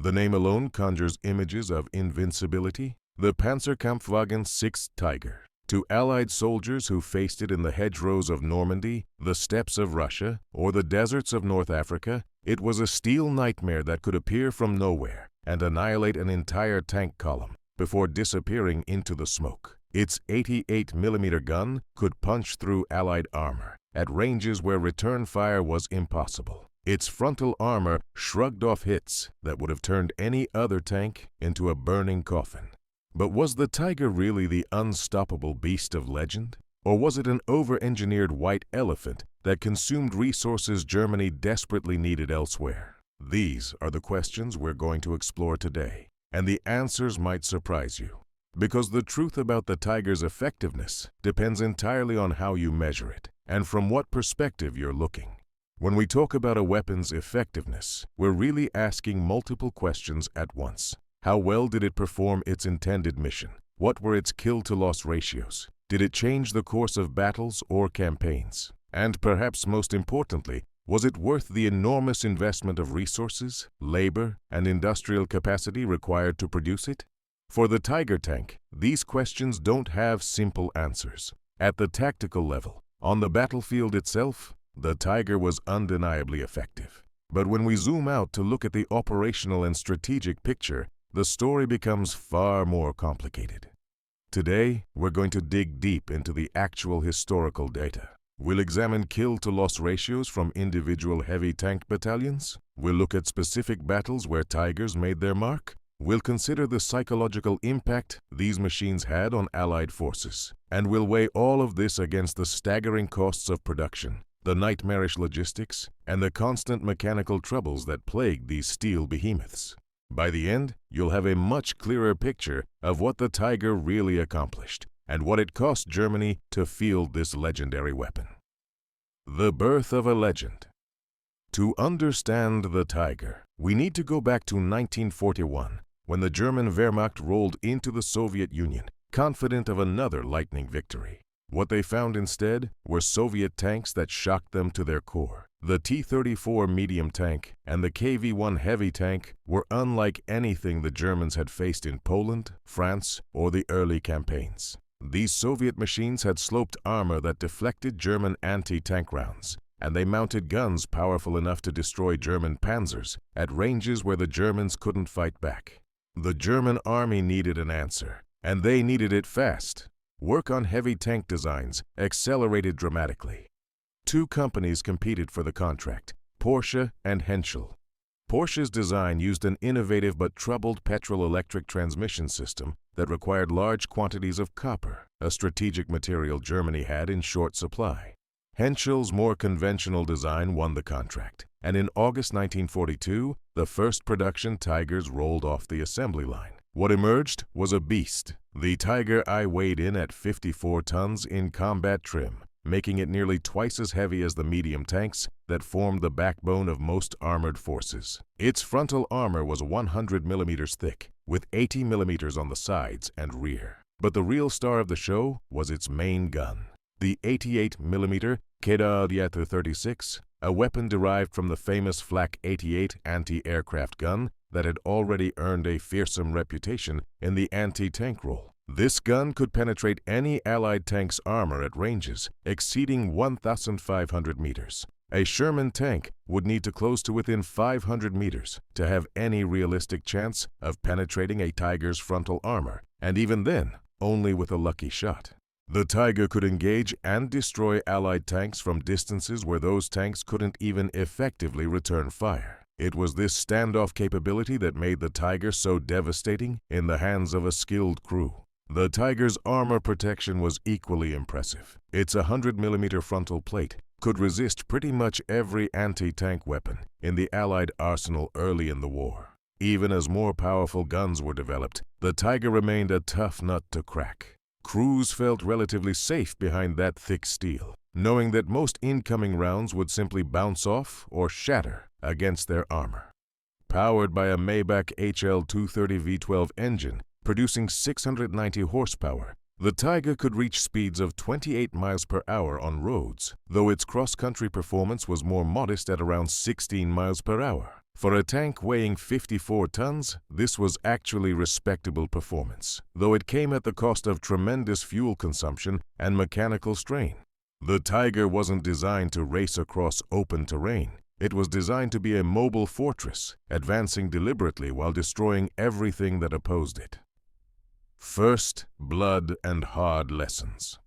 The name alone conjures images of invincibility. The Panzerkampfwagen 6 Tiger. To Allied soldiers who faced it in the hedgerows of Normandy, the steppes of Russia, or the deserts of North Africa, it was a steel nightmare that could appear from nowhere and annihilate an entire tank column before disappearing into the smoke. Its 88mm gun could punch through Allied armor at ranges where return fire was impossible. Its frontal armor shrugged off hits that would have turned any other tank into a burning coffin. But was the Tiger really the unstoppable beast of legend? Or was it an over-engineered white elephant that consumed resources Germany desperately needed elsewhere? These are the questions we're going to explore today, and the answers might surprise you. Because the truth about the Tiger's effectiveness depends entirely on how you measure it, and from what perspective you're looking. When we talk about a weapon's effectiveness, we're really asking multiple questions at once. How well did it perform its intended mission? What were its kill-to-loss ratios? Did it change the course of battles or campaigns? And perhaps most importantly, was it worth the enormous investment of resources, labor, and industrial capacity required to produce it? For the Tiger tank, these questions don't have simple answers. At the tactical level, on the battlefield itself, the Tiger was undeniably effective. But when we zoom out to look at the operational and strategic picture, the story becomes far more complicated. Today, we're going to dig deep into the actual historical data. We'll examine kill-to-loss ratios from individual heavy tank battalions. We'll look at specific battles where Tigers made their mark. We'll consider the psychological impact these machines had on Allied forces. And we'll weigh all of this against the staggering costs of production, the nightmarish logistics, and the constant mechanical troubles that plagued these steel behemoths. By the end, you'll have a much clearer picture of what the Tiger really accomplished and what it cost Germany to field this legendary weapon. The birth of a legend. To understand the Tiger, we need to go back to 1941, when the German Wehrmacht rolled into the Soviet Union, confident of another lightning victory. What they found instead were Soviet tanks that shocked them to their core. The T-34 medium tank and the KV-1 heavy tank were unlike anything the Germans had faced in Poland, France, or the early campaigns. These Soviet machines had sloped armor that deflected German anti-tank rounds, and they mounted guns powerful enough to destroy German panzers at ranges where the Germans couldn't fight back. The German army needed an answer, and they needed it fast. Work on heavy tank designs accelerated dramatically. Two companies competed for the contract, Porsche and Henschel. Porsche's design used an innovative but troubled petrol-electric transmission system that required large quantities of copper, a strategic material Germany had in short supply. Henschel's more conventional design won the contract, and in August 1942, the first production Tigers rolled off the assembly line. What emerged was a beast. The Tiger I weighed in at 54 tons in combat trim, making it nearly twice as heavy as the medium tanks that formed the backbone of most armored forces. Its frontal armor was 100 millimeters thick, with 80 millimeters on the sides and rear. But the real star of the show was its main gun, the 88mm WW2 a weapon derived from the famous Flak 88 anti-aircraft gun that had already earned a fearsome reputation in the anti-tank role. This gun could penetrate any Allied tank's armor at ranges exceeding 1,500 meters. A Sherman tank would need to close to within 500 meters to have any realistic chance of penetrating a Tiger's frontal armor, and even then, only with a lucky shot. The Tiger could engage and destroy Allied tanks from distances where those tanks couldn't even effectively return fire. It was this standoff capability that made the Tiger so devastating in the hands of a skilled crew. The Tiger's armor protection was equally impressive. Its 100mm frontal plate could resist pretty much every anti-tank weapon in the Allied arsenal early in the war. Even as more powerful guns were developed, the Tiger remained a tough nut to crack. Crews felt relatively safe behind that thick steel, knowing that most incoming rounds would simply bounce off or shatter against their armor. Powered by a Maybach HL230 V12 engine, producing 690 horsepower, the Tiger could reach speeds of 28 miles per hour on roads, though its cross-country performance was more modest at around 16 miles per hour. For a tank weighing 54 tons, this was actually respectable performance, though it came at the cost of tremendous fuel consumption and mechanical strain. The Tiger wasn't designed to race across open terrain. It was designed to be a mobile fortress, advancing deliberately while destroying everything that opposed it. First, blood and hard lessons.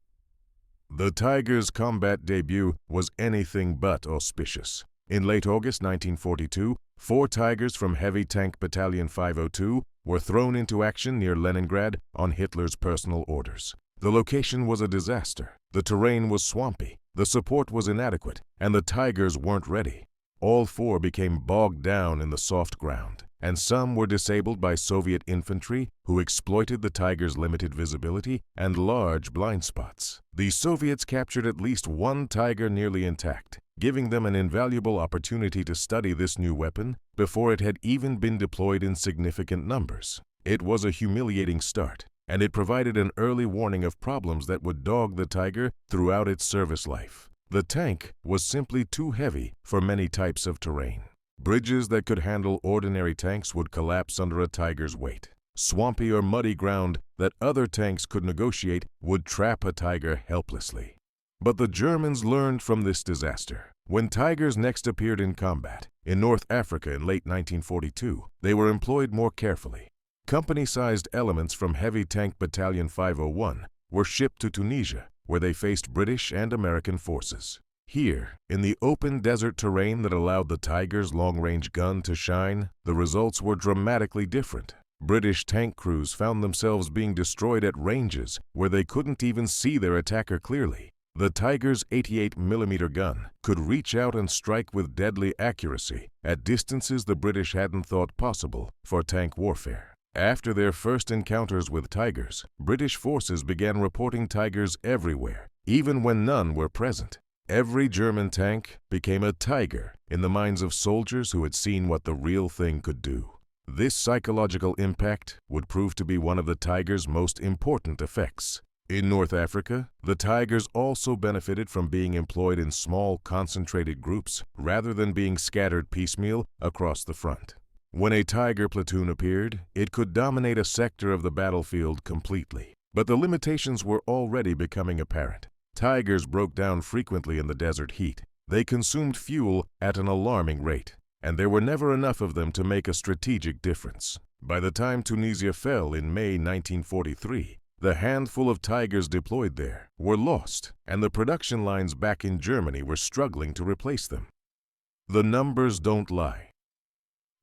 The Tiger's combat debut was anything but auspicious. In late August 1942, 4 Tigers from Heavy Tank Battalion 502 were thrown into action near Leningrad on Hitler's personal orders. The location was a disaster. The terrain was swampy, the support was inadequate, and the Tigers weren't ready. All 4 became bogged down in the soft ground, and some were disabled by Soviet infantry who exploited the Tiger's limited visibility and large blind spots. The Soviets captured at least 1 Tiger nearly intact, giving them an invaluable opportunity to study this new weapon before it had even been deployed in significant numbers. It was a humiliating start, and it provided an early warning of problems that would dog the Tiger throughout its service life. The tank was simply too heavy for many types of terrain. Bridges that could handle ordinary tanks would collapse under a Tiger's weight. Swampy or muddy ground that other tanks could negotiate would trap a Tiger helplessly. But the Germans learned from this disaster. When Tigers next appeared in combat in North Africa in late 1942, they were employed more carefully. Company-sized elements from Heavy Tank Battalion 501 were shipped to Tunisia, where they faced British and American forces. Here, in the open desert terrain that allowed the Tiger's long-range gun to shine, the results were dramatically different. British tank crews found themselves being destroyed at ranges where they couldn't even see their attacker clearly. The Tiger's 88mm gun could reach out and strike with deadly accuracy at distances the British hadn't thought possible for tank warfare. After their first encounters with Tigers, British forces began reporting Tigers everywhere, even when none were present. Every German tank became a Tiger in the minds of soldiers who had seen what the real thing could do. This psychological impact would prove to be one of the Tiger's most important effects. In North Africa, the Tigers also benefited from being employed in small, concentrated groups rather than being scattered piecemeal across the front. When a Tiger platoon appeared, it could dominate a sector of the battlefield completely. But the limitations were already becoming apparent. Tigers broke down frequently in the desert heat. They consumed fuel at an alarming rate, and there were never enough of them to make a strategic difference. By the time Tunisia fell in May 1943, the handful of Tigers deployed there were lost, and the production lines back in Germany were struggling to replace them. The numbers don't lie.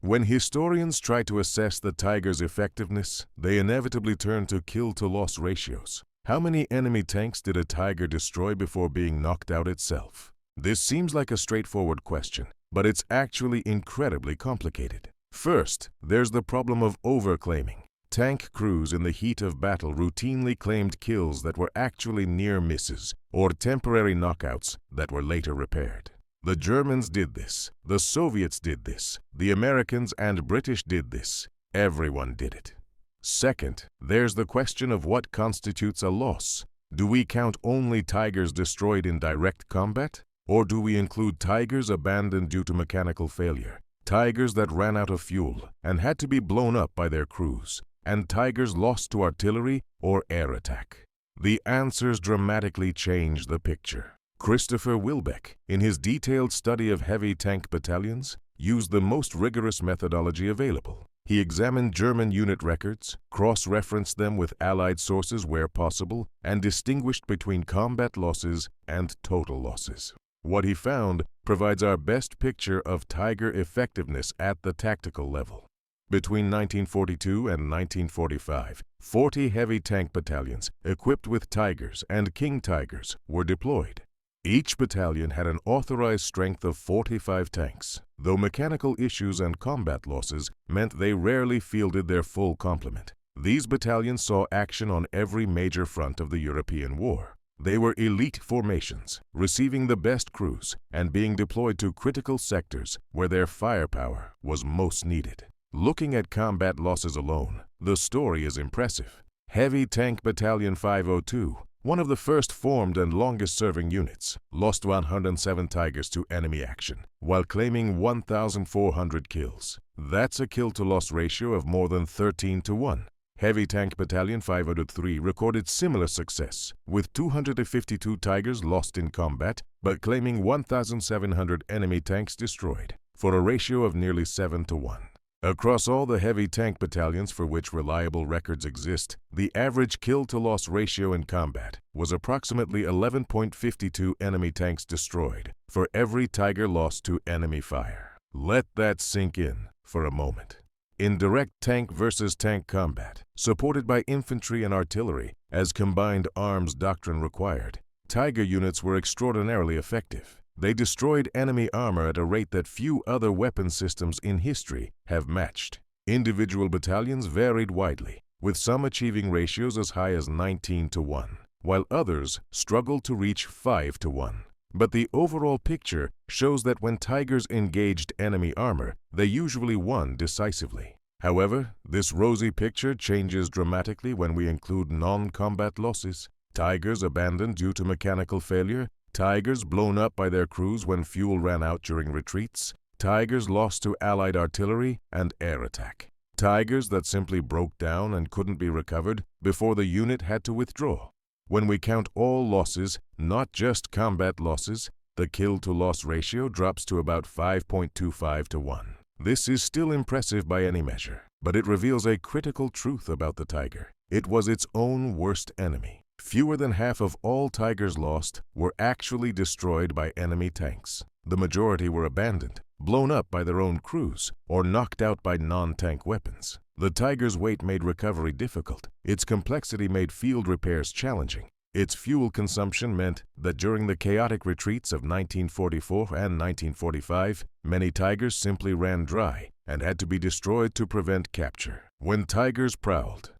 When historians try to assess the Tiger's effectiveness, they inevitably turn to kill-to-loss ratios. How many enemy tanks did a Tiger destroy before being knocked out itself? This seems like a straightforward question, but it's actually incredibly complicated. First, there's the problem of overclaiming. Tank crews in the heat of battle routinely claimed kills that were actually near misses or temporary knockouts that were later repaired. The Germans did this, the Soviets did this, the Americans and British did this. Everyone did it. Second, there's the question of what constitutes a loss. Do we count only Tigers destroyed in direct combat? Or do we include Tigers abandoned due to mechanical failure, Tigers that ran out of fuel and had to be blown up by their crews, and Tigers lost to artillery or air attack? The answers dramatically change the picture. Christopher Wilbeck, in his detailed study of heavy tank battalions, used the most rigorous methodology available. He examined German unit records, cross-referenced them with Allied sources where possible, and distinguished between combat losses and total losses. What he found provides our best picture of Tiger effectiveness at the tactical level. Between 1942 and 1945, 40 heavy tank battalions equipped with Tigers and King Tigers were deployed. Each battalion had an authorized strength of 45 tanks, though mechanical issues and combat losses meant they rarely fielded their full complement. These battalions saw action on every major front of the European war. They were elite formations, receiving the best crews and being deployed to critical sectors where their firepower was most needed. Looking at combat losses alone, the story is impressive. Heavy Tank Battalion 502 one of the first formed and longest-serving units, lost 107 Tigers to enemy action, while claiming 1,400 kills. That's a kill-to-loss ratio of more than 13-1. Heavy Tank Battalion 503 recorded similar success, with 252 Tigers lost in combat, but claiming 1,700 enemy tanks destroyed, for a ratio of nearly 7-1. Across all the heavy tank battalions for which reliable records exist, the average kill-to-loss ratio in combat was approximately 11.52 enemy tanks destroyed for every Tiger lost to enemy fire. Let that sink in for a moment. In direct tank versus tank combat, supported by infantry and artillery, as combined arms doctrine required, Tiger units were extraordinarily effective. They destroyed enemy armor at a rate that few other weapon systems in history have matched. Individual battalions varied widely, with some achieving ratios as high as 19-1, while others struggled to reach 5-1. But the overall picture shows that when Tigers engaged enemy armor, they usually won decisively. However, this rosy picture changes dramatically when we include non-combat losses. Tigers abandoned due to mechanical failure, Tigers blown up by their crews when fuel ran out during retreats, Tigers lost to Allied artillery and air attack, Tigers that simply broke down and couldn't be recovered before the unit had to withdraw. When we count all losses, not just combat losses, the kill-to-loss ratio drops to about 5.25-1. This is still impressive by any measure, but it reveals a critical truth about the Tiger. It was its own worst enemy. Fewer than half of all Tigers lost were actually destroyed by enemy tanks. The majority were abandoned, blown up by their own crews, or knocked out by non-tank weapons. The Tiger's weight made recovery difficult. Its complexity made field repairs challenging. Its fuel consumption meant that during the chaotic retreats of 1944 and 1945, many Tigers simply ran dry and had to be destroyed to prevent capture. When Tigers prowled.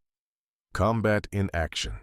Combat in action.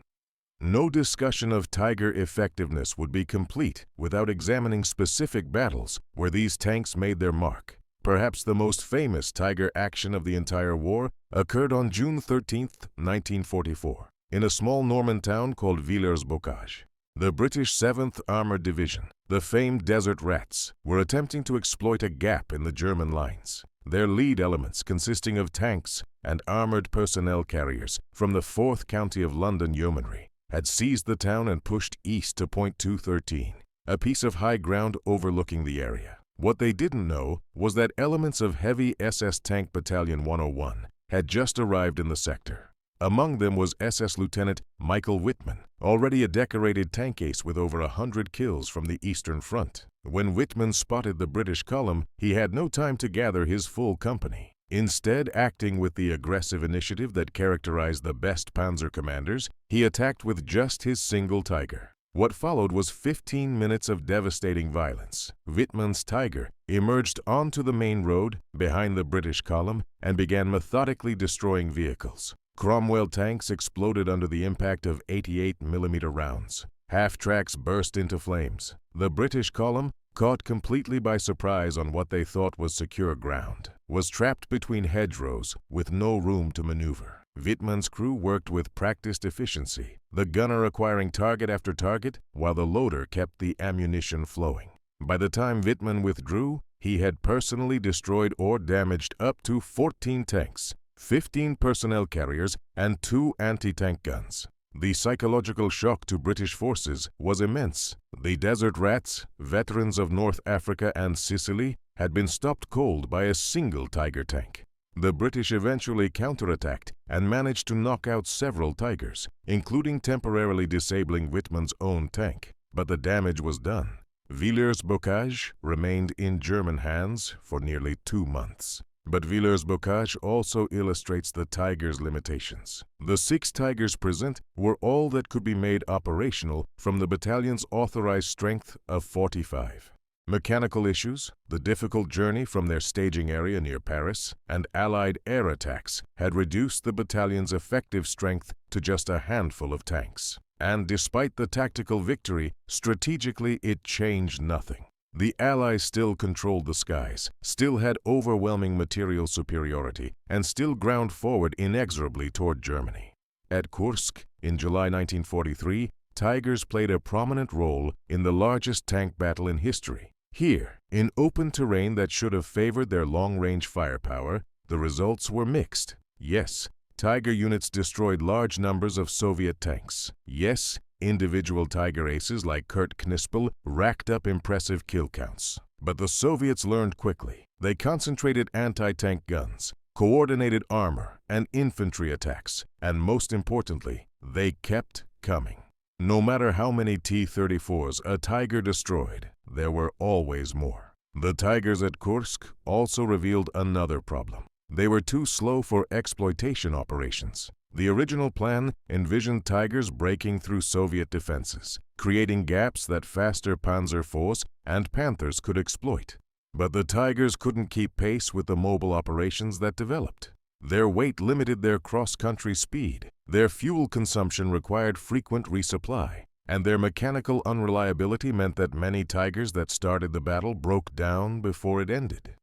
No discussion of Tiger effectiveness would be complete without examining specific battles where these tanks made their mark. Perhaps the most famous Tiger action of the entire war occurred on June 13, 1944, in a small Norman town called Villers-Bocage. The British 7th Armored Division, the famed Desert Rats, were attempting to exploit a gap in the German lines. Their lead elements, consisting of tanks and armored personnel carriers from the 4th County of London Yeomanry, had seized the town and pushed east to Point 213, a piece of high ground overlooking the area. What they didn't know was that elements of heavy SS Tank Battalion 101 had just arrived in the sector. Among them was SS Lieutenant Michael Whitman, already a decorated tank ace with over 100 kills from the Eastern Front. When Whitman spotted the British column, he had no time to gather his full company. Instead, acting with the aggressive initiative that characterized the best panzer commanders, he attacked with just his single Tiger. What followed was 15 minutes of devastating violence. Whitman's Tiger emerged onto the main road behind the British column and began methodically destroying vehicles. Cromwell tanks exploded under the impact of 88mm rounds. Half-tracks burst into flames. The British column, caught completely by surprise on what they thought was secure ground, was trapped between hedgerows with no room to maneuver. Whitman's crew worked with practiced efficiency, the gunner acquiring target after target while the loader kept the ammunition flowing. By the time Whitman withdrew, he had personally destroyed or damaged up to 14 tanks, 15 personnel carriers, and 2 anti-tank guns. The psychological shock to British forces was immense. The Desert Rats, veterans of North Africa and Sicily, had been stopped cold by a single Tiger tank. The British eventually counterattacked and managed to knock out several Tigers, including temporarily disabling Whitman's own tank. But the damage was done. Villers-Bocage remained in German hands for nearly 2 months. But Villers-Bocage also illustrates the Tiger's limitations. The 6 Tigers present were all that could be made operational from the battalion's authorized strength of 45. Mechanical issues, the difficult journey from their staging area near Paris, and Allied air attacks had reduced the battalion's effective strength to just a handful of tanks. And despite the tactical victory, strategically it changed nothing. The Allies still controlled the skies, still had overwhelming material superiority, and still ground forward inexorably toward Germany. At Kursk, in July 1943, Tigers played a prominent role in the largest tank battle in history. Here, in open terrain that should have favored their long-range firepower, the results were mixed. Yes, Tiger units destroyed large numbers of Soviet tanks. Yes, individual Tiger aces like Kurt Knispel racked up impressive kill counts. But the Soviets learned quickly. They concentrated anti-tank guns, coordinated armor and infantry attacks, and most importantly, they kept coming. No matter how many T-34s a Tiger destroyed, there were always more. The Tigers at Kursk also revealed another problem. They were too slow for exploitation operations. The original plan envisioned Tigers breaking through Soviet defenses, creating gaps that faster Panzer IVs and Panthers could exploit. But the Tigers couldn't keep pace with the mobile operations that developed. Their weight limited their cross-country speed, their fuel consumption required frequent resupply, and their mechanical unreliability meant that many Tigers that started the battle broke down before it ended.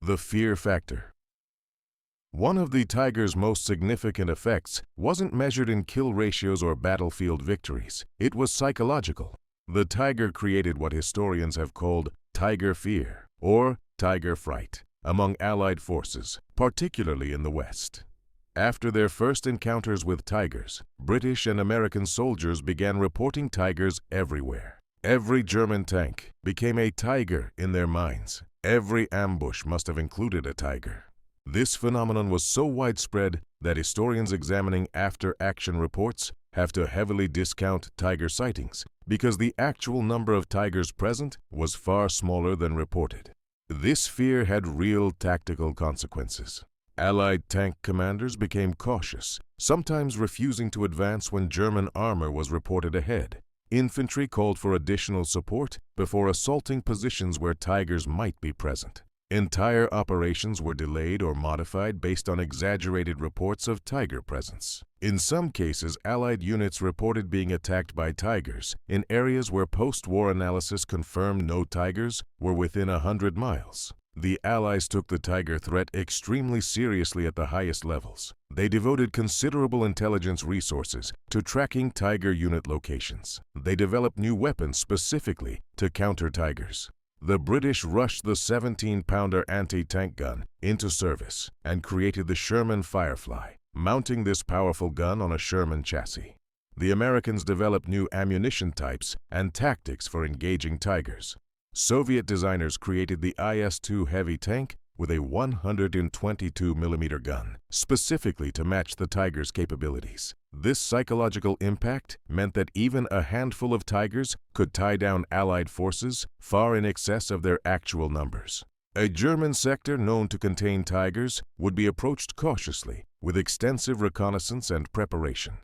The fear factor. One of the Tiger's most significant effects wasn't measured in kill ratios or battlefield victories. It was psychological. The Tiger created what historians have called Tiger fear or Tiger fright among Allied forces, particularly in the West. After their first encounters with Tigers, British and American soldiers began reporting Tigers everywhere. Every German tank became a Tiger in their minds. Every ambush must have included a Tiger. This phenomenon was so widespread that historians examining after-action reports have to heavily discount Tiger sightings because the actual number of Tigers present was far smaller than reported. This fear had real tactical consequences. Allied tank commanders became cautious, sometimes refusing to advance when German armor was reported ahead. Infantry called for additional support before assaulting positions where Tigers might be present. Entire operations were delayed or modified based on exaggerated reports of Tiger presence. In some cases, Allied units reported being attacked by Tigers in areas where post-war analysis confirmed no Tigers were within 100 miles. The Allies took the Tiger threat extremely seriously at the highest levels. They devoted considerable intelligence resources to tracking Tiger unit locations. They developed new weapons specifically to counter Tigers. The British rushed the 17-pounder anti-tank gun into service and created the Sherman Firefly, mounting this powerful gun on a Sherman chassis. The Americans developed new ammunition types and tactics for engaging Tigers. Soviet designers created the IS-2 heavy tank with a 122mm gun, specifically to match the Tiger's capabilities. This psychological impact meant that even a handful of Tigers could tie down Allied forces far in excess of their actual numbers. A German sector known to contain Tigers would be approached cautiously, with extensive reconnaissance and preparation.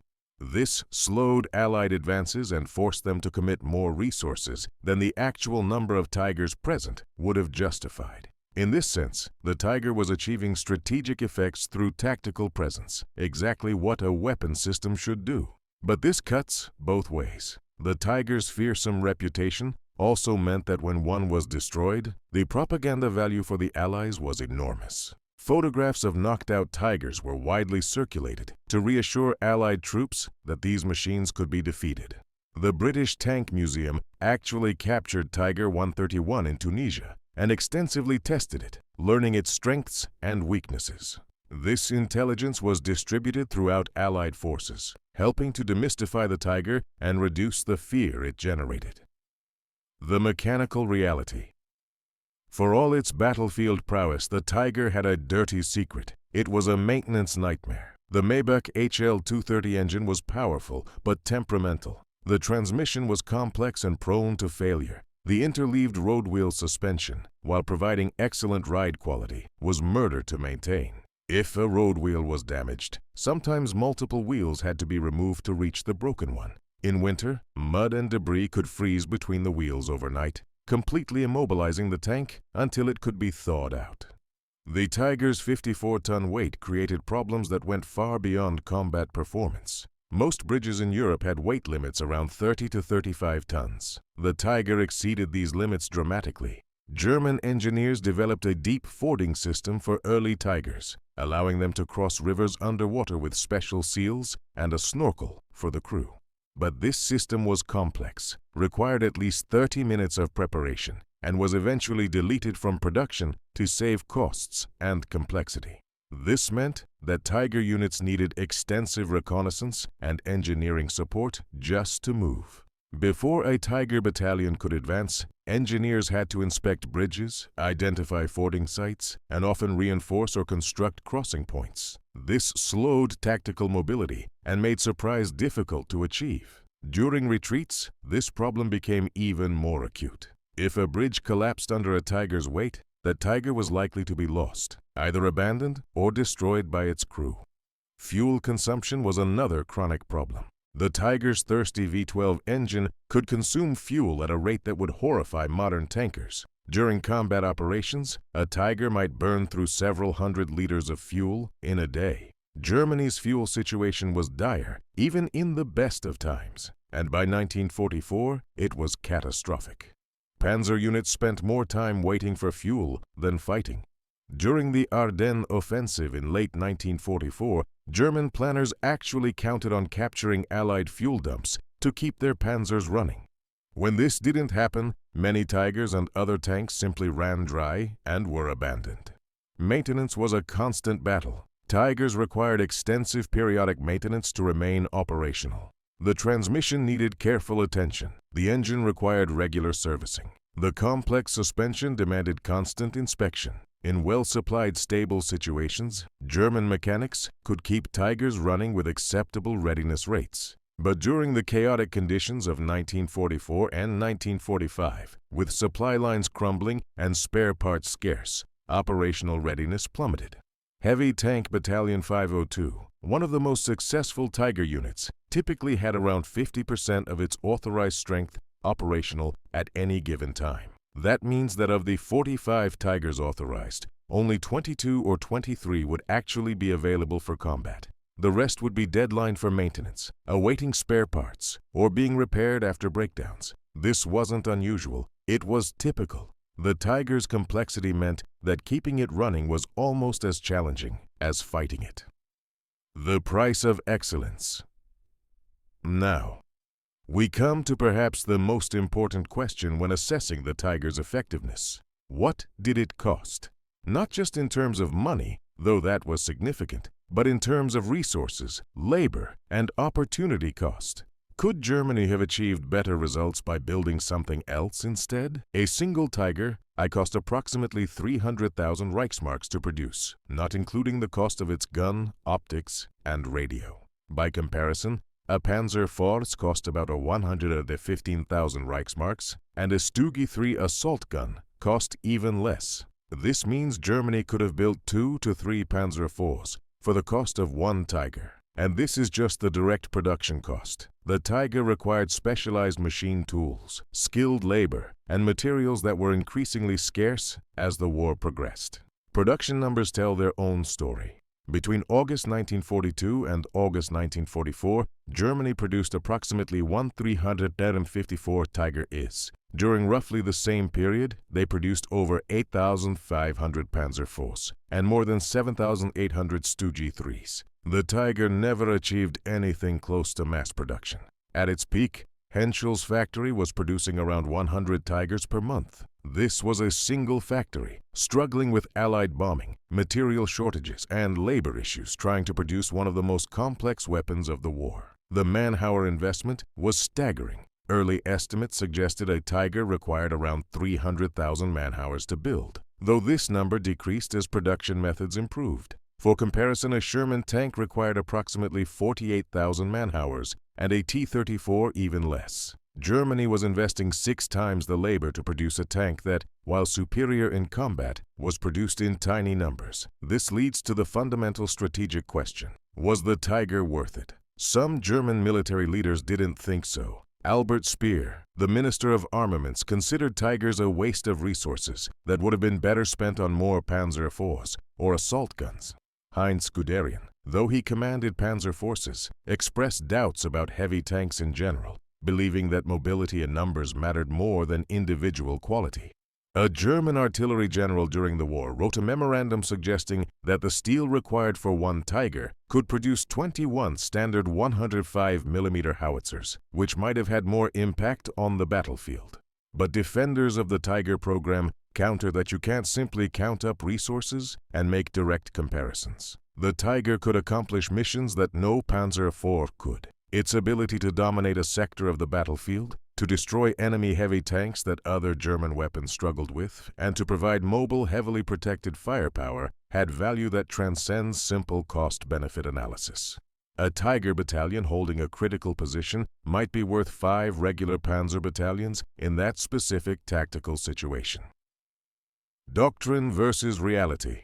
This slowed Allied advances and forced them to commit more resources than the actual number of Tigers present would have justified. In this sense, the Tiger was achieving strategic effects through tactical presence, exactly what a weapon system should do. But this cuts both ways. The Tiger's fearsome reputation also meant that when one was destroyed, the propaganda value for the Allies was enormous. Photographs of knocked-out Tigers were widely circulated to reassure Allied troops that these machines could be defeated. The British Tank Museum actually captured Tiger 131 in Tunisia and extensively tested it, learning its strengths and weaknesses. This intelligence was distributed throughout Allied forces, helping to demystify the Tiger and reduce the fear it generated. The mechanical reality. For all its battlefield prowess, the Tiger had a dirty secret. It was a maintenance nightmare. The Maybach HL-230 engine was powerful but temperamental. The transmission was complex and prone to failure. The interleaved road wheel suspension, while providing excellent ride quality, was murder to maintain. If a road wheel was damaged, sometimes multiple wheels had to be removed to reach the broken one. In winter, mud and debris could freeze between the wheels overnight, completely immobilizing the tank until it could be thawed out. The Tiger's 54-ton weight created problems that went far beyond combat performance. Most bridges in Europe had weight limits around 30 to 35 tons. The Tiger exceeded these limits dramatically. German engineers developed a deep fording system for early Tigers, allowing them to cross rivers underwater with special seals and a snorkel for the crew. But this system was complex, required at least 30 minutes of preparation, and was eventually deleted from production to save costs and complexity. This meant that Tiger units needed extensive reconnaissance and engineering support just to move. Before a Tiger battalion could advance, engineers had to inspect bridges, identify fording sites, and often reinforce or construct crossing points. This slowed tactical mobility and made surprise difficult to achieve. During retreats, this problem became even more acute. If a bridge collapsed under a Tiger's weight, the Tiger was likely to be lost, either abandoned or destroyed by its crew. Fuel consumption was another chronic problem. The Tiger's thirsty V12 engine could consume fuel at a rate that would horrify modern tankers. During combat operations, a Tiger might burn through several hundred liters of fuel in a day. Germany's fuel situation was dire, even in the best of times, and by 1944, it was catastrophic. Panzer units spent more time waiting for fuel than fighting. During the Ardennes offensive in late 1944, German planners actually counted on capturing Allied fuel dumps to keep their panzers running. When this didn't happen, many Tigers and other tanks simply ran dry and were abandoned. Maintenance was a constant battle. Tigers required extensive periodic maintenance to remain operational. The transmission needed careful attention. The engine required regular servicing. The complex suspension demanded constant inspection. In well-supplied, stable situations, German mechanics could keep Tigers running with acceptable readiness rates. But during the chaotic conditions of 1944 and 1945, with supply lines crumbling and spare parts scarce, operational readiness plummeted. Heavy Tank Battalion 502, one of the most successful Tiger units, typically had around 50% of its authorized strength operational at any given time. That means that of the 45 Tigers authorized, only 22 or 23 would actually be available for combat. The rest would be deadlined for maintenance, awaiting spare parts, or being repaired after breakdowns. This wasn't unusual, it was typical. The Tiger's complexity meant that keeping it running was almost as challenging as fighting it. The price of excellence. Now, we come to perhaps the most important question when assessing the Tiger's effectiveness. What did it cost? Not just in terms of money, though that was significant, but in terms of resources, labor, and opportunity cost. Could Germany have achieved better results by building something else instead? A single Tiger cost approximately 300,000 Reichsmarks to produce, not including the cost of its gun, optics, and radio. By comparison, a Panzer Force cost about 115,000 Reichsmarks, and a Stüge 3 assault gun cost even less. This means Germany could have built 2 to 3 Panzer IVs for the cost of one Tiger. And this is just the direct production cost. The Tiger required specialized machine tools, skilled labor, and materials that were increasingly scarce as the war progressed. Production numbers tell their own story. Between August 1942 and August 1944, Germany produced approximately 1,354 Tiger Is. During roughly the same period, they produced over 8,500 Panzer IVs and more than 7,800 Stüge 3s. The Tiger never achieved anything close to mass production. At its peak, Henschel's factory was producing around 100 Tigers per month. This was a single factory, struggling with Allied bombing, material shortages, and labor issues trying to produce one of the most complex weapons of the war. The manpower investment was staggering. Early estimates suggested a Tiger required around 300,000 man-hours to build, though this number decreased as production methods improved. For comparison, a Sherman tank required approximately 48,000 man-hours, and a T-34 even less. Germany was investing 6 times the labor to produce a tank that, while superior in combat, was produced in tiny numbers. This leads to the fundamental strategic question: was the Tiger worth it? Some German military leaders didn't think so. Albert Speer, the Minister of Armaments, considered Tigers a waste of resources that would have been better spent on more Panzer IVs or assault guns. Heinz Guderian, though he commanded panzer forces, expressed doubts about heavy tanks in general, believing that mobility and numbers mattered more than individual quality. A German artillery general during the war wrote a memorandum suggesting that the steel required for one Tiger could produce 21 standard 105mm howitzers, which might have had more impact on the battlefield. But defenders of the Tiger program counter that you can't simply count up resources and make direct comparisons. The Tiger could accomplish missions that no Panzer IV could. Its ability to dominate a sector of the battlefield, to destroy enemy heavy tanks that other German weapons struggled with, and to provide mobile, heavily protected firepower had value that transcends simple cost-benefit analysis. A Tiger battalion holding a critical position might be worth 5 regular Panzer battalions in that specific tactical situation. Doctrine versus reality.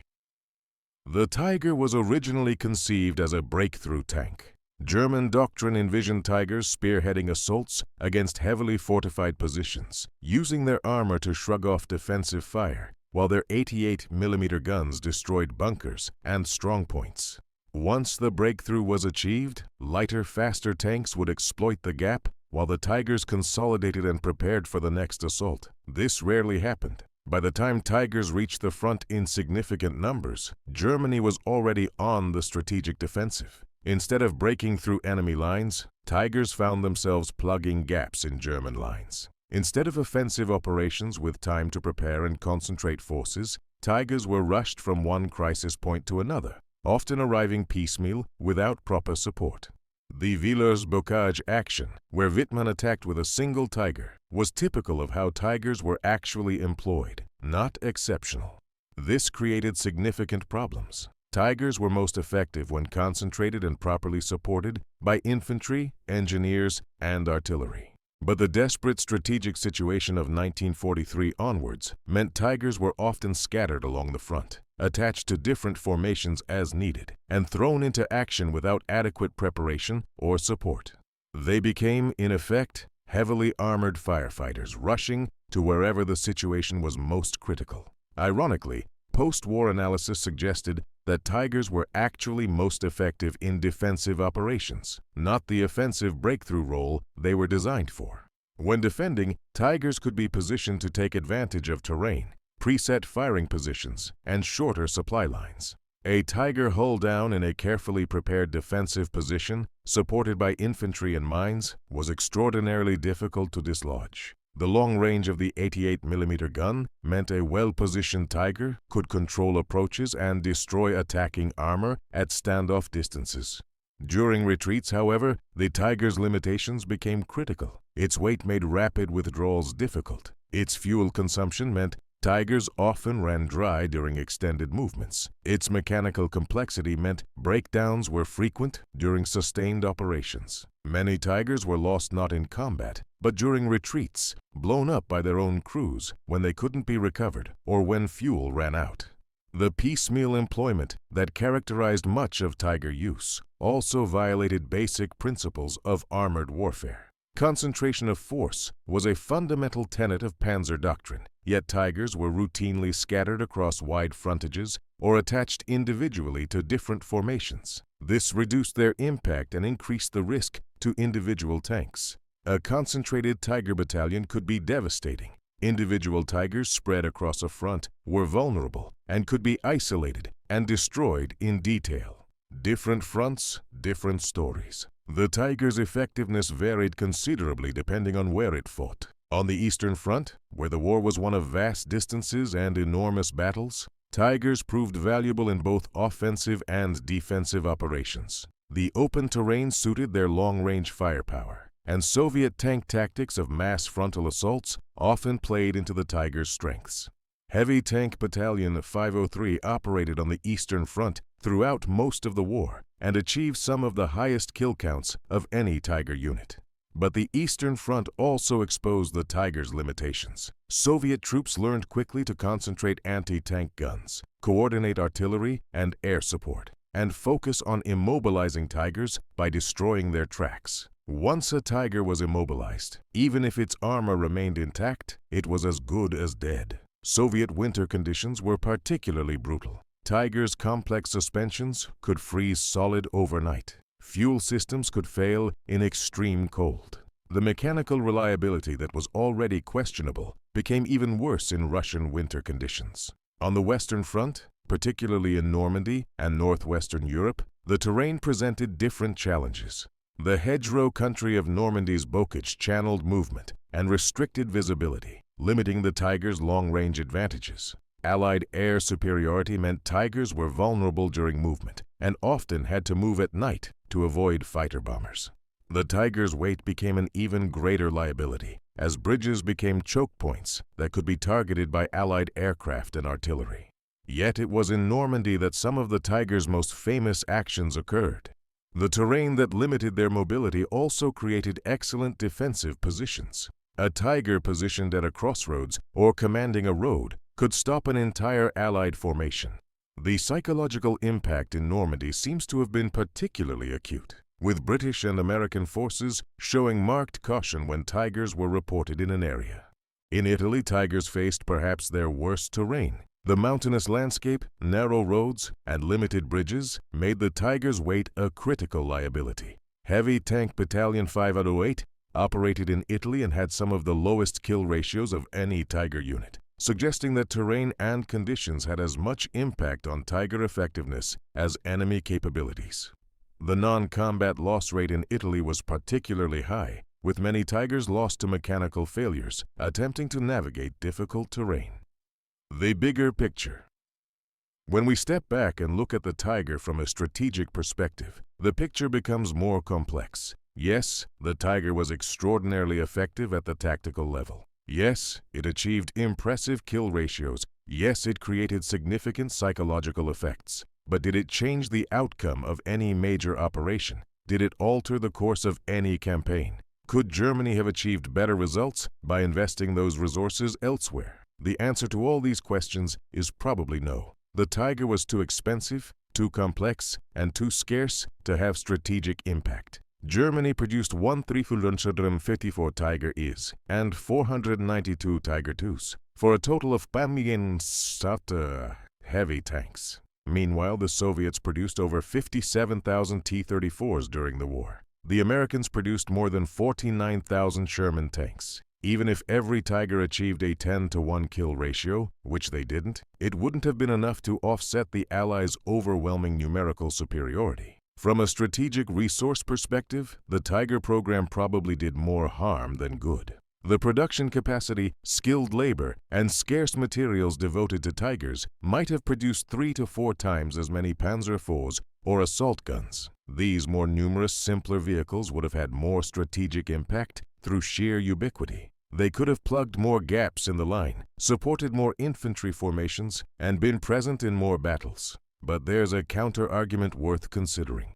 The Tiger was originally conceived as a breakthrough tank. German doctrine envisioned Tigers spearheading assaults against heavily fortified positions, using their armor to shrug off defensive fire, while their 88mm guns destroyed bunkers and strongpoints. Once the breakthrough was achieved, lighter, faster tanks would exploit the gap, while the Tigers consolidated and prepared for the next assault. This rarely happened. By the time Tigers reached the front in significant numbers, Germany was already on the strategic defensive. Instead of breaking through enemy lines, Tigers found themselves plugging gaps in German lines. Instead of offensive operations with time to prepare and concentrate forces, Tigers were rushed from one crisis point to another, often arriving piecemeal without proper support. The Villers-Bocage action, where Wittmann attacked with a single Tiger, was typical of how Tigers were actually employed, not exceptional. This created significant problems. Tigers were most effective when concentrated and properly supported by infantry, engineers, and artillery. But the desperate strategic situation of 1943 onwards meant Tigers were often scattered along the front, attached to different formations as needed, and thrown into action without adequate preparation or support. They became, in effect, heavily armored firefighters rushing to wherever the situation was most critical. Ironically, post-war analysis suggested that Tigers were actually most effective in defensive operations, not the offensive breakthrough role they were designed for. When defending, Tigers could be positioned to take advantage of terrain, preset firing positions, and shorter supply lines. A Tiger hull down in a carefully prepared defensive position, supported by infantry and mines, was extraordinarily difficult to dislodge. The long range of the 88mm gun meant a well-positioned Tiger could control approaches and destroy attacking armor at standoff distances. During retreats, however, the Tiger's limitations became critical. Its weight made rapid withdrawals difficult. Its fuel consumption meant Tigers often ran dry during extended movements. Its mechanical complexity meant breakdowns were frequent during sustained operations. Many Tigers were lost not in combat, but during retreats, blown up by their own crews when they couldn't be recovered or when fuel ran out. The piecemeal employment that characterized much of Tiger use also violated basic principles of armored warfare. Concentration of force was a fundamental tenet of Panzer doctrine, yet Tigers were routinely scattered across wide frontages or attached individually to different formations. This reduced their impact and increased the risk to individual tanks. A concentrated Tiger battalion could be devastating. Individual Tigers spread across a front were vulnerable and could be isolated and destroyed in detail. Different fronts, different stories. The Tiger's effectiveness varied considerably depending on where it fought. On the Eastern Front, where the war was one of vast distances and enormous battles, Tigers proved valuable in both offensive and defensive operations. The open terrain suited their long-range firepower, and Soviet tank tactics of mass frontal assaults often played into the Tiger's strengths. Heavy Tank Battalion 503 operated on the Eastern Front throughout most of the war and achieved some of the highest kill counts of any Tiger unit. But the Eastern Front also exposed the Tiger's limitations. Soviet troops learned quickly to concentrate anti-tank guns, coordinate artillery and air support, and focus on immobilizing Tigers by destroying their tracks. Once a Tiger was immobilized, even if its armor remained intact, it was as good as dead. Soviet winter conditions were particularly brutal. Tiger's complex suspensions could freeze solid overnight. Fuel systems could fail in extreme cold. The mechanical reliability that was already questionable became even worse in Russian winter conditions. On the Western Front, particularly in Normandy and northwestern Europe, the terrain presented different challenges. The hedgerow country of Normandy's bocage channeled movement and restricted visibility, limiting the Tiger's long-range advantages. Allied air superiority meant Tigers were vulnerable during movement and often had to move at night to avoid fighter bombers. The Tiger's weight became an even greater liability, as bridges became choke points that could be targeted by Allied aircraft and artillery. Yet it was in Normandy that some of the Tiger's most famous actions occurred. The terrain that limited their mobility also created excellent defensive positions. A Tiger positioned at a crossroads or commanding a road could stop an entire Allied formation. The psychological impact in Normandy seems to have been particularly acute, with British and American forces showing marked caution when Tigers were reported in an area. In Italy, Tigers faced perhaps their worst terrain. The mountainous landscape, narrow roads, and limited bridges made the Tiger's weight a critical liability. Heavy Tank Battalion 508 operated in Italy and had some of the lowest kill ratios of any Tiger unit, suggesting that terrain and conditions had as much impact on Tiger effectiveness as enemy capabilities. The non-combat loss rate in Italy was particularly high, with many Tigers lost to mechanical failures attempting to navigate difficult terrain. The bigger picture. When we step back and look at the Tiger from a strategic perspective, the picture becomes more complex. Yes, the Tiger was extraordinarily effective at the tactical level. Yes, it achieved impressive kill ratios. Yes, it created significant psychological effects. But did it change the outcome of any major operation? Did it alter the course of any campaign? Could Germany have achieved better results by investing those resources elsewhere? The answer to all these questions is probably no. The Tiger was too expensive, too complex, and too scarce to have strategic impact. Germany produced 1,354 Tiger Is and 492 Tiger IIs, for a total of 5,000 heavy tanks. Meanwhile, the Soviets produced over 57,000 T-34s during the war. The Americans produced more than 49,000 Sherman tanks. Even if every Tiger achieved a 10-to-1 kill ratio, which they didn't, it wouldn't have been enough to offset the Allies' overwhelming numerical superiority. From a strategic resource perspective, the Tiger program probably did more harm than good. The production capacity, skilled labor, and scarce materials devoted to Tigers might have produced 3 to 4 times as many Panzer IVs or assault guns. These more numerous, simpler vehicles would have had more strategic impact through sheer ubiquity. They could have plugged more gaps in the line, supported more infantry formations, and been present in more battles. But there's a counter-argument worth considering.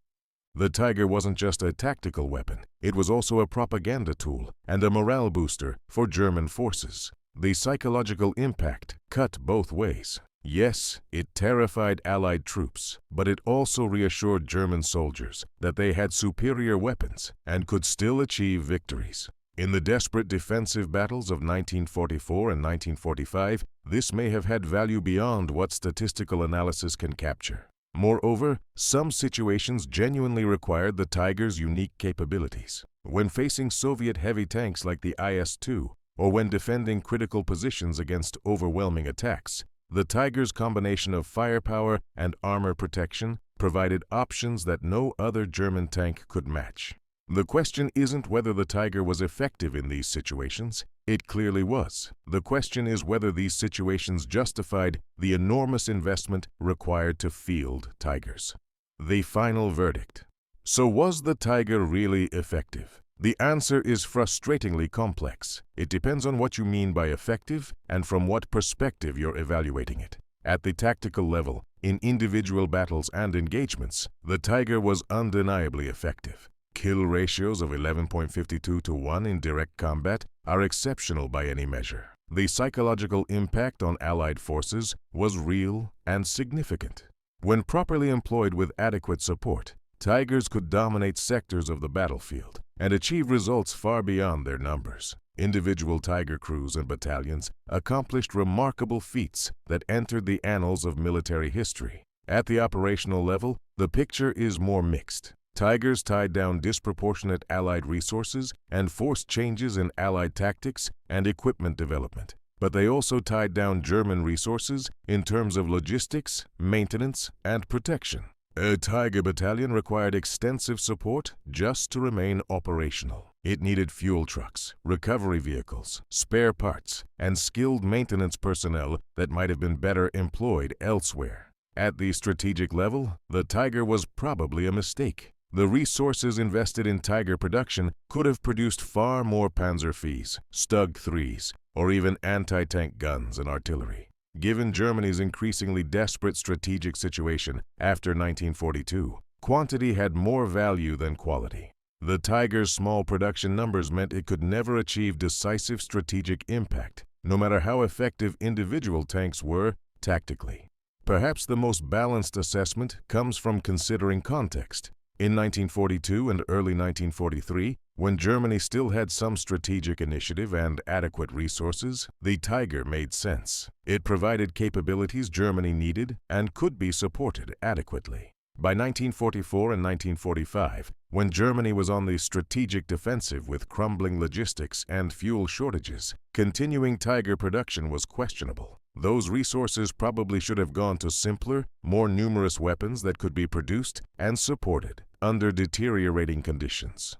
The Tiger wasn't just a tactical weapon, it was also a propaganda tool and a morale booster for German forces. The psychological impact cut both ways. Yes, it terrified Allied troops, but it also reassured German soldiers that they had superior weapons and could still achieve victories. In the desperate defensive battles of 1944 and 1945, this may have had value beyond what statistical analysis can capture. Moreover, some situations genuinely required the Tiger's unique capabilities. When facing Soviet heavy tanks like the IS-2, or when defending critical positions against overwhelming attacks, the Tiger's combination of firepower and armor protection provided options that no other German tank could match. The question isn't whether the Tiger was effective in these situations. It clearly was. The question is whether these situations justified the enormous investment required to field Tigers. The final verdict. So was the Tiger really effective? The answer is frustratingly complex. It depends on what you mean by effective and from what perspective you're evaluating it. At the tactical level, in individual battles and engagements, the Tiger was undeniably effective. Kill ratios of 11.52 to 1 in direct combat are exceptional by any measure. The psychological impact on Allied forces was real and significant. When properly employed with adequate support, Tigers could dominate sectors of the battlefield and achieve results far beyond their numbers. Individual Tiger crews and battalions accomplished remarkable feats that entered the annals of military history. At the operational level, the picture is more mixed. Tigers tied down disproportionate Allied resources and forced changes in Allied tactics and equipment development. but they also tied down German resources in terms of logistics, maintenance, and protection. A Tiger battalion required extensive support just to remain operational. It needed fuel trucks, recovery vehicles, spare parts, and skilled maintenance personnel that might have been better employed elsewhere. At the strategic level, the Tiger was probably a mistake. The resources invested in Tiger production could have produced far more Panzer V's, Stug 3s, or even anti-tank guns and artillery. Given Germany's increasingly desperate strategic situation after 1942, quantity had more value than quality. The Tiger's small production numbers meant it could never achieve decisive strategic impact, no matter how effective individual tanks were tactically. Perhaps the most balanced assessment comes from considering context. In 1942 and early 1943, when Germany still had some strategic initiative and adequate resources, the Tiger made sense. It provided capabilities Germany needed and could be supported adequately. By 1944 and 1945, when Germany was on the strategic defensive with crumbling logistics and fuel shortages, continuing Tiger production was questionable. Those resources probably should have gone to simpler, more numerous weapons that could be produced and supported under deteriorating conditions.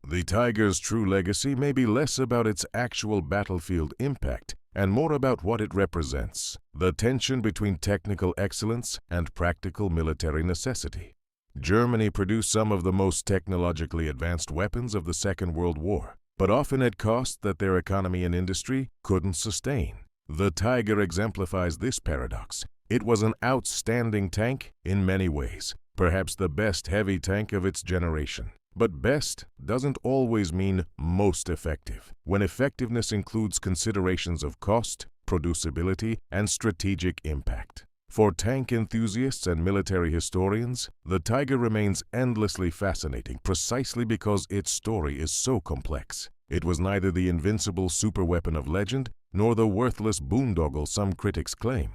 The Tiger's true legacy may be less about its actual battlefield impact and more about what it represents, the tension between technical excellence and practical military necessity. Germany produced some of the most technologically advanced weapons of the Second World War, but often at cost that their economy and industry couldn't sustain. The Tiger exemplifies this paradox. It was an outstanding tank in many ways, perhaps the best heavy tank of its generation. But best doesn't always mean most effective, when effectiveness includes considerations of cost, producibility, and strategic impact. For tank enthusiasts and military historians, the Tiger remains endlessly fascinating precisely because its story is so complex. It was neither the invincible superweapon of legend nor the worthless boondoggle some critics claim.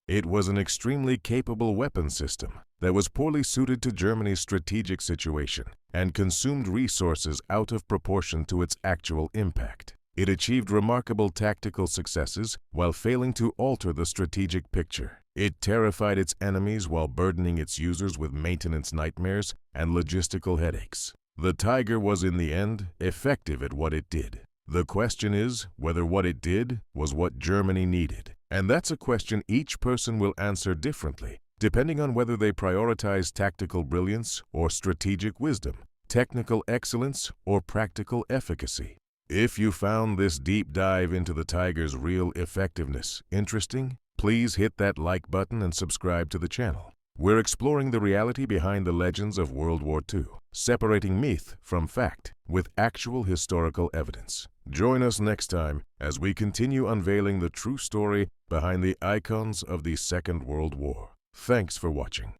It was an extremely capable weapon system that was poorly suited to Germany's strategic situation and consumed resources out of proportion to its actual impact. It achieved remarkable tactical successes while failing to alter the strategic picture. It terrified its enemies while burdening its users with maintenance nightmares and logistical headaches. The Tiger was in the end effective at what it did. The question is whether what it did was what Germany needed. And that's a question each person will answer differently, depending on whether they prioritize tactical brilliance or strategic wisdom, technical excellence or practical efficacy. If you found this deep dive into the Tiger's real effectiveness interesting, please hit that like button and subscribe to the channel. We're exploring the reality behind the legends of World War II, separating myth from fact with actual historical evidence. Join us next time as we continue unveiling the true story behind the icons of the Second World War. Thanks for watching.